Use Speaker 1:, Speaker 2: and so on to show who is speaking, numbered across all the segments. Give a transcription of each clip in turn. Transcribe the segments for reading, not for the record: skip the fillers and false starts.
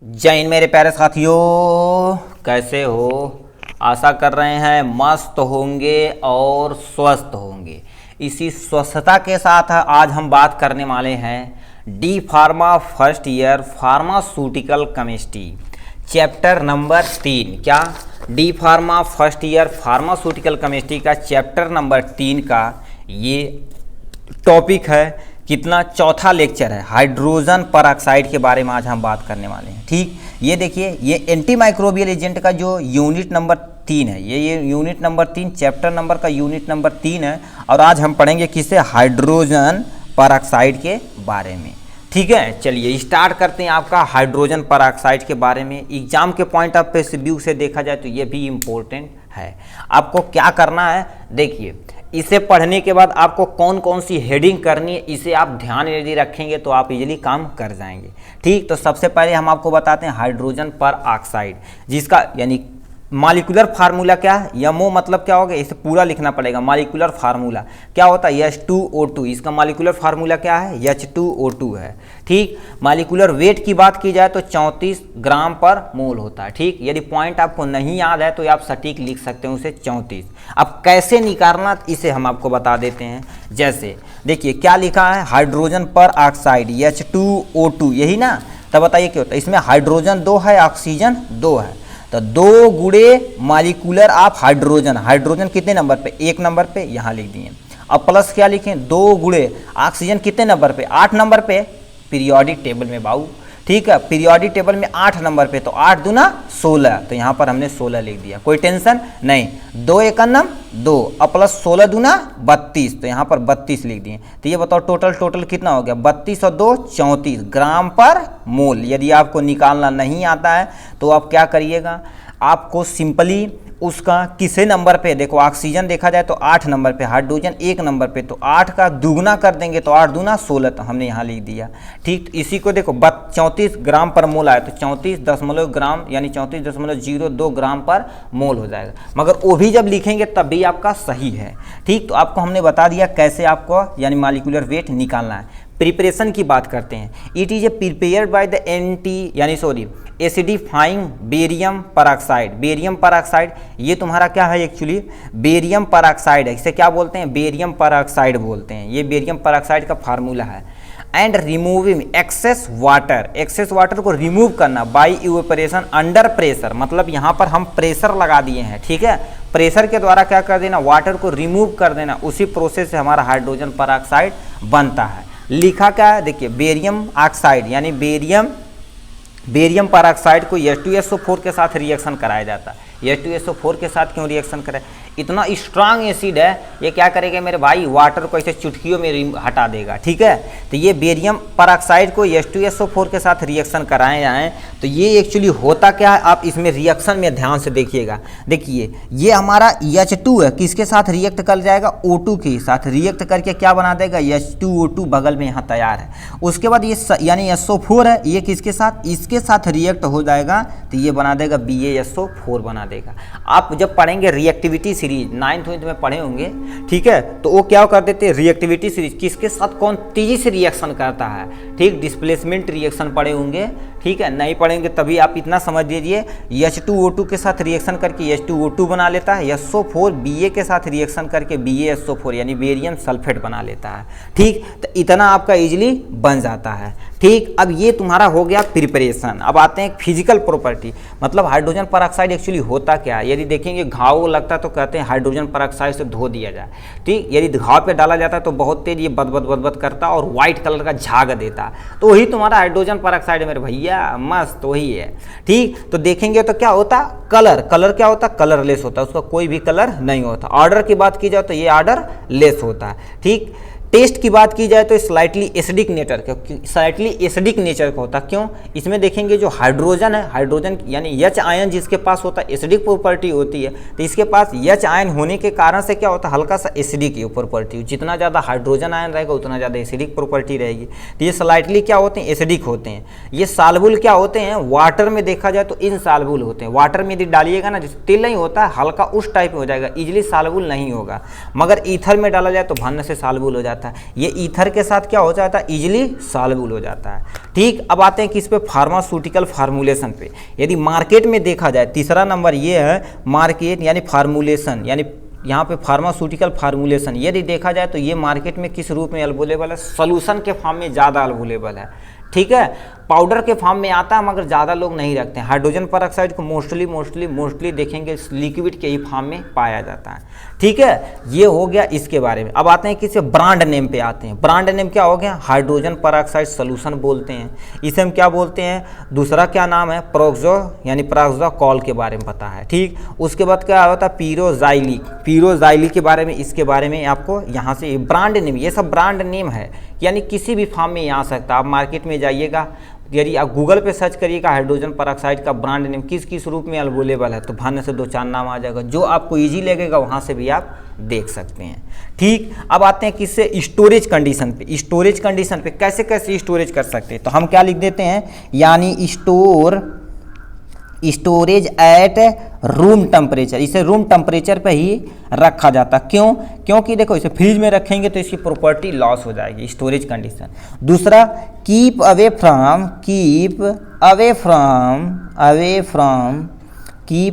Speaker 1: जय हिंद मेरे प्यारे साथियों, कैसे हो? आशा कर रहे हैं मस्त होंगे और स्वस्थ होंगे। इसी स्वस्थता के साथ आज हम बात करने वाले हैं D pharma first year pharmaceutical chemistry chapter number 3। क्या D pharma first year pharmaceutical chemistry का चैप्टर नंबर 3 का ये टॉपिक है। कितना चौथा लेक्चर है, हाइड्रोजन परऑक्साइड के बारे में आज हम बात करने वाले हैं। ठीक, ये देखिए, ये एंटी माइक्रोबियल एजेंट का जो यूनिट नंबर 3 है, ये यूनिट नंबर 3 चैप्टर नंबर का यूनिट नंबर 3 है। और आज हम पढ़ेंगे किससे? हाइड्रोजन परऑक्साइड के बारे में। ठीक है, चलिए स्टार्ट करते हैं आपका हाइड्रोजन परऑक्साइड के बारे में। एग्जाम के पॉइंट ऑफ व्यू से देखा जाए तो ये भी इम्पोर्टेंट है। आपको क्या करना है, देखिए, इसे पढ़ने के बाद आपको कौन कौन सी हेडिंग करनी है, इसे आप ध्यान यदि रखेंगे तो आप इजीली काम कर जाएंगे। ठीक, तो सबसे पहले हम आपको बताते हैं हाइड्रोजन परऑक्साइड, जिसका यानी मॉलिक्यूलर फार्मूला क्या है। यमओ मतलब क्या होगा, इसे पूरा लिखना पड़ेगा। मॉलिक्यूलर फार्मूला क्या होता है? H2O2। इसका मॉलिक्यूलर फार्मूला क्या है? H2O2 है। ठीक, मॉलिक्यूलर वेट की बात की जाए तो 34 ग्राम पर मोल होता है। ठीक, यदि पॉइंट आपको नहीं याद है तो आप सटीक लिख सकते हैं उसे 34। अब कैसे निकालना, इसे हम आपको बता देते हैं। जैसे देखिए क्या लिखा है, हाइड्रोजन परऑक्साइड H2O2, यही ना। तब बताइए क्या होता है, इसमें हाइड्रोजन 2 है, ऑक्सीजन 2 है, तो 2 गुणे मॉलिक्यूलर ऑफ हाइड्रोजन। हाइड्रोजन कितने नंबर पे? 1 नंबर पे, यहाँ लिख दिए। अब प्लस क्या लिखें? 2 गुणे ऑक्सीजन कितने नंबर पे? 8 नंबर पे, पीरियोडिक टेबल में बाबू। ठीक है, पीरियोडिक टेबल में 8 नंबर पे, तो 8 दूना 16, तो यहाँ पर हमने 16 लिख दिया, कोई टेंशन नहीं। 2 एकन्नम 2 और प्लस 16 दूना 32, तो यहाँ पर 32 लिख दिए। तो ये बताओ टोटल कितना हो गया? 32 और 2 34 ग्राम पर मोल। यदि आपको निकालना नहीं आता है तो आप क्या करिएगा, आपको सिंपली उसका किसे नंबर पे, देखो ऑक्सीजन देखा जाए तो 8 नंबर पे, हाइड्रोजन 1 नंबर पे, तो 8 का दुगना कर देंगे तो 8 दूना 16, तो हमने यहाँ लिख दिया। ठीक, तो इसी को देखो 34 ग्राम पर मोल आया तो 34 ग्राम यानी 34.02 ग्राम पर मोल हो जाएगा। मगर वो भी जब लिखेंगे तब भी आपका सही है। ठीक, तो आपको हमने बता दिया कैसे आपको यानी मॉलिक्यूलर वेट निकालना है। प्रिपरेशन की बात करते हैं। It is a prepared by the acidifying barium peroxide. Barium peroxide ये तुम्हारा क्या है? एक्चुअली बेरियम परऑक्साइड है। इसे क्या बोलते हैं? बेरियम परऑक्साइड बोलते हैं। ये बेरियम परऑक्साइड का फार्मूला है। And removing excess water, excess water को रिमूव करना बाय इवेपोरेशन अंडर प्रेशर, मतलब यहाँ पर हम प्रेशर लगा दिए हैं। ठीक है, प्रेशर के द्वारा क्या कर देना, वाटर को रिमूव कर देना। उसी प्रोसेस से हमारा हाइड्रोजन परऑक्साइड बनता है। लिखा क्या है, देखिए, बेरियम ऑक्साइड यानी बेरियम परऑक्साइड को H2SO4 के साथ रिएक्शन कराया जाता है। H2SO4 के साथ क्यों रिएक्शन कराए? इतना स्ट्रांग एसिड है, ये क्या करेगा मेरे भाई, वाटर को ऐसे चुटकियों में हटा देगा। ठीक है, तो ये बेरियम परऑक्साइड को H2SO4 के साथ रिएक्शन कराए जाएँ तो ये एक्चुअली होता क्या है, आप इसमें रिएक्शन में ध्यान से देखिएगा। देखिए ये हमारा H2 है, किसके साथ रिएक्ट कर जाएगा? O2 के साथ रिएक्ट करके क्या बना देगा? H2O2 बगल में यहाँ तैयार है। उसके बाद ये यानी SO4 है, ये किसके साथ? इसके साथ रिएक्ट हो जाएगा तो ये बना देगा BaSO4 बना देगा। आप जब पढ़ेंगे रिएक्टिविटी सीरीज 9th में पढ़े होंगे, ठीक है, तो वो क्या कर देते हैं, रिएक्टिविटी सीरीज किसके साथ कौन तेजी से रिएक्शन करता है। ठीक, डिस्प्लेसमेंट रिएक्शन पढ़े होंगे। ठीक है, नहीं पढ़ेंगे तभी आप इतना समझ लीजिए, H2O2 के साथ रिएक्शन करके H2O2 बना लेता है, SO4 Ba के साथ रिएक्शन करके BaSO4 यानी बेरियम सल्फेट बना लेता है। ठीक, तो इतना आपका इजीली बन जाता है। ठीक, अब ये तुम्हारा हो गया प्रिपरेशन। अब आते हैं फिजिकल प्रॉपर्टी, मतलब हाइड्रोजन परऑक्साइड एक्चुअली होता क्या है। यदि देखेंगे घाव लगता है तो कहते हैं हाइड्रोजन परऑक्साइड से धो दिया जाए। ठीक, यदि घाव पे डाला जाता है तो बहुत तेज ये बदबद करता और व्हाइट कलर का झाग देता है, तो वही तुम्हारा हाइड्रोजन परऑक्साइड मेरे भैया, मस्त वही है। ठीक, तो देखेंगे तो क्या होता, कलर क्या होता, कलरलेस होता है, उसका कोई भी कलर नहीं होता। ऑर्डर की बात की जाए तो ये ऑर्डर लेस होता है। ठीक, टेस्ट की बात की जाए तो स्लाइटली एसिडिक नेचर का होता। क्यों? इसमें देखेंगे जो हाइड्रोजन है, हाइड्रोजन यानी H आयन जिसके पास होता है एसिडिक प्रॉपर्टी होती है, तो इसके पास H आयन होने के कारण से क्या होता है, हल्का सा एसिडिक प्रॉपर्टी। जितना ज़्यादा हाइड्रोजन आयन रहेगा उतना ज़्यादा एसिडिक प्रॉपर्टी रहेगी। तो ये स्लाइटली क्या होते हैं, एसिडिक होते हैं। ये सालबुल क्या होते हैं, वाटर में देखा जाए तो इनसालबुल होते हैं। वाटर में यदि डालिएगा ना, जैसे तेल नहीं होता है हल्का उस टाइप में हो जाएगा, इजिली सालबुल नहीं होगा। मगर ईथर में डाला जाए तो भन्न से सालबुल हो जाता जाता है, ये ईथर के साथ क्या हो जाता है, इजीली सॉल्युबल हो जाता है। ठीक, अब आते हैं किस पे, फार्मास्यूटिकल फार्मूलेशन पे। यदि मार्केट में देखा जाए, तीसरा नंबर ये है मार्केट यानी फार्मूलेशन, यानी यहाँ पे फार्मास्यूटिकल फार्मूलेशन यदि देखा जाए तो ये मार्केट में किस रूप में अवेलेबल है, सॉल्यूशन के फॉर्म में ज़्यादा अवेलेबल है। ठीक है, पाउडर के फॉर्म में आता है मगर ज़्यादा लोग नहीं रखते हैं। हाइड्रोजन पर को मोस्टली देखेंगे लिक्विड के ही फॉर्म में पाया जाता है। ठीक है, ये हो गया इसके बारे में। अब आते हैं किसी ब्रांड नेम पे आते हैं। ब्रांड नेम क्या हो गया, हाइड्रोजन पर सोल्यूशन बोलते हैं, इसे हम क्या बोलते हैं। दूसरा क्या नाम है, प्रोक्सो यानी प्राक्सोकॉल के बारे में पता है। ठीक, उसके बाद क्या होता है, पीरोजाइलिक के बारे में, इसके बारे में आपको यहाँ से ब्रांड नेम, ये सब ब्रांड नेम है, यानी किसी भी फॉर्म में आ सकता है। आप मार्केट में जाइएगा, यदि आप गूगल पे सर्च करिएगा हाइड्रोजन पर का ब्रांड नेम किस किस रूप में अवेलेबल है, तो भाने से 2-4 नाम आ जाएगा, जो आपको इजी लगेगा वहाँ से भी आप देख सकते हैं। ठीक, अब आते हैं किससे, स्टोरेज कंडीशन पे। स्टोरेज कंडीशन पे कैसे कैसे स्टोरेज कर सकते हैं, तो हम क्या लिख देते हैं, यानी स्टोरेज एट रूम टेम्परेचर, इसे रूम टेम्परेचर पे ही रखा जाता। क्यों, क्योंकि देखो इसे फ्रिज में रखेंगे तो इसकी प्रॉपर्टी लॉस हो जाएगी, स्टोरेज कंडीशन। दूसरा, कीप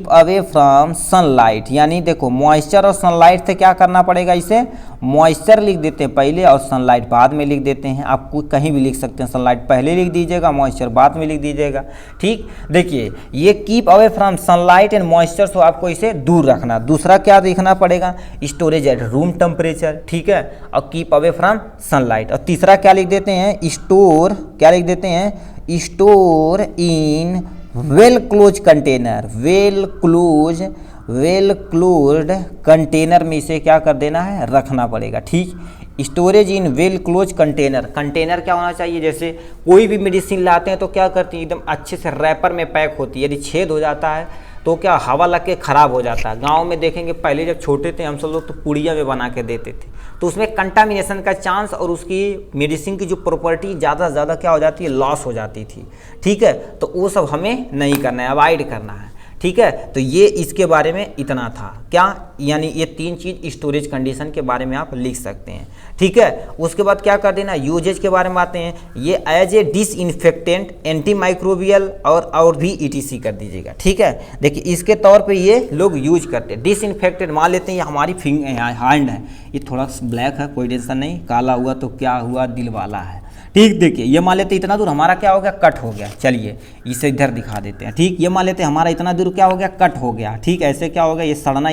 Speaker 1: अवे फ्रॉम सनलाइट, यानी देखो मॉइस्चर और सनलाइट से क्या करना पड़ेगा, इसे मॉइस्चर लिख देते हैं पहले और सनलाइट बाद में लिख देते हैं। आपको कहीं भी लिख सकते हैं, सनलाइट पहले लिख दीजिएगा, मॉइस्चर बाद में लिख दीजिएगा। ठीक, देखिए ये keep away from sunlight and moisture, तो आपको इसे दूर रखना। दूसरा क्या देखना पड़ेगा, स्टोरेज एट रूम टेम्परेचर। ठीक है, और कीप अवे फ्रॉम सनलाइट। और तीसरा क्या लिख देते हैं, store in well close container, well closed container में इसे क्या कर देना है, रखना पड़ेगा। ठीक, storage in well close container क्या होना चाहिए, जैसे कोई भी मेडिसिन लाते हैं तो क्या करती है, एकदम अच्छे से रैपर में पैक होती है। यदि छेद हो जाता है तो क्या हवा लग के ख़राब हो जाता है। गांव में देखेंगे पहले जब छोटे थे हम सब लोग तो पुड़िया में बना के देते थे, तो उसमें कंटामिनेशन का चांस और उसकी मेडिसिन की जो प्रॉपर्टी ज़्यादा से ज़्यादा क्या हो जाती है, लॉस हो जाती थी। ठीक है, तो वो सब हमें नहीं करना है, अवॉइड करना है। ठीक है, तो ये इसके बारे में इतना था क्या, यानी ये 3 चीज़ स्टोरेज कंडीशन के बारे में आप लिख सकते हैं। ठीक है, उसके बाद क्या कर देना, यूजेज के बारे में आते हैं। ये as a disinfectant, anti microbial और भी ETC कर दीजिएगा। ठीक है, देखिए इसके तौर पे ये लोग यूज करते हैं। डिसइंफेक्टेंट मान लेते हैं ये हमारी हैंड है, ये थोड़ा ब्लैक है, कोई टेंशन नहीं, काला हुआ तो क्या हुआ, दिल वाला है। ठीक, देखिए ये मान लेते इतना दूर हमारा क्या हो गया, कट हो गया। चलिए इसे इधर दिखा देते हैं। ठीक, ये मान लेते हमारा इतना दूर क्या हो गया, कट हो गया। ठीक, ऐसे क्या हो गया, ये सड़ना